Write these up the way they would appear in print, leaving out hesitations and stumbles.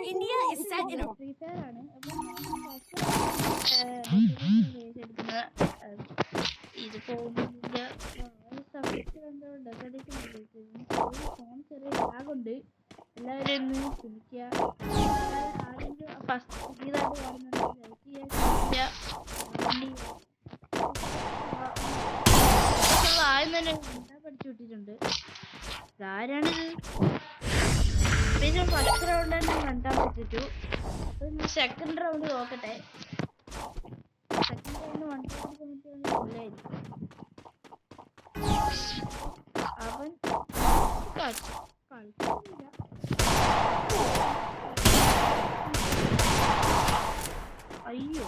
India is set in a Free Fire ആണ്. ഇതിപ്പോ സമയത്ത് എന്തോ ഫോൺ ചെറിയ ലാഗുണ്ട്. എല്ലാവരും ഒന്ന് ക്ഷമിക്കുക. ആരെങ്കിലും ഫസ്റ്റ് പുതിയതായിട്ട് കാണുന്നുണ്ടെങ്കിൽ ലൈക്ക് ചെയ്യാൻ ആദ്യം തന്നെ പഠിച്ചു വിട്ടിട്ടുണ്ട്. ആരാണിത്? പിന്നെ ഫസ്റ്റ് റൗണ്ട് തന്നെ കണ്ടാൻ പറ്റിട്ടു. സെക്കൻഡ് റൗണ്ട് നോക്കട്ടെ. സെക്കൻഡ് റൗണ്ട് ഇല്ലായിരിക്കും. അവൻ കളിക്കുന്നില്ല. അയ്യോ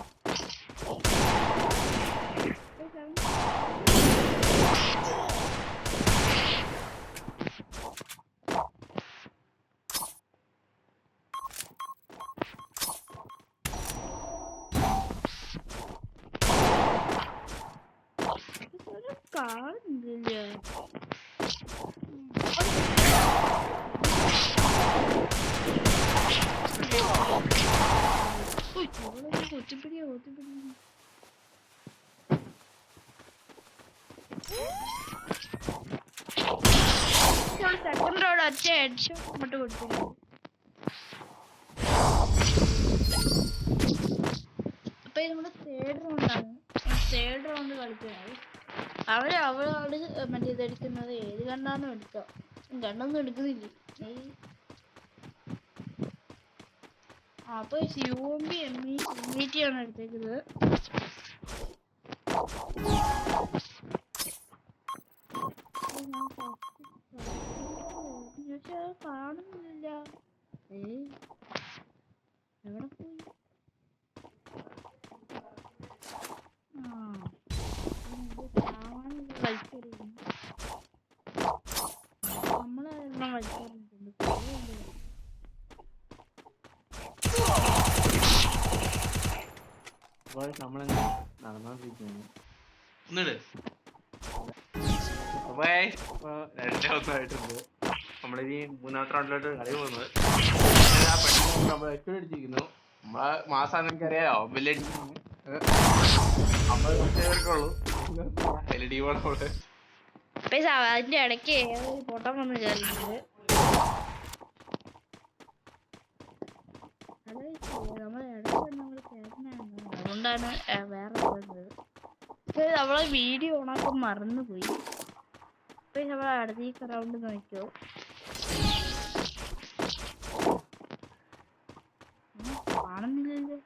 കാണുന്നില്ല. ഒറ്റപ്പിടിയോ ഒറ്റപ്പിടി. സെക്കൻഡ് റൗണ്ട് ഒറ്റ ഹെഡ്ഷോട്ട് അങ്ങോട്ട് കൊടുത്തിട്ടുണ്ട്. അപ്പൊ ഇത് നമ്മുടെ തേർഡ് റൗണ്ടാണ്. തേർഡ് റൗണ്ട് കളിക്കുന്നത്. അവളാണ് മറ്റേ ഇതെടുക്കുന്നത്. ഏത് കണ്ടാന്ന് എടുക്കാം. കണ്ണൊന്നും എടുക്കുന്നില്ല. അപ്പൊ UMP MET ആണ് എടുത്തേക്കുന്നത്. കാണുന്നില്ല. എവിടെ പോയി? നമ്മളെല്ലാം കളിക്കാറുണ്ട്. നമ്മളെങ്ങനെ നടന്നോണ്ടിരിക്കുന്നു. ഒന്നായിട്ടുണ്ട്. നമ്മളിനി മൂന്നാമത്തെ റൗണ്ടിലോട്ട് കളി പോകുന്നത്. നമ്മൾ ഏറ്റവും അടിച്ചിരിക്കുന്നു. നമ്മളെ മാസാന്ന് എനിക്കറിയാലോ. വലിയ അതിന്റെ ഇടയ്ക്ക് പൊട്ടം വന്ന് ചേർന്നത്. നമ്മളെ ഇടയ്ക്ക് നമ്മള് ചേട്ടനാണ്. അതുകൊണ്ടാണ് വേറെ നമ്മളെ വീഡിയോ ഓണാക്കാൻ മറന്നുപോയി. ഇപ്പൊ നമ്മളെ അടുത്ത റൗണ്ട് നോക്കിയോ. കാണുന്നില്ലല്ലോ.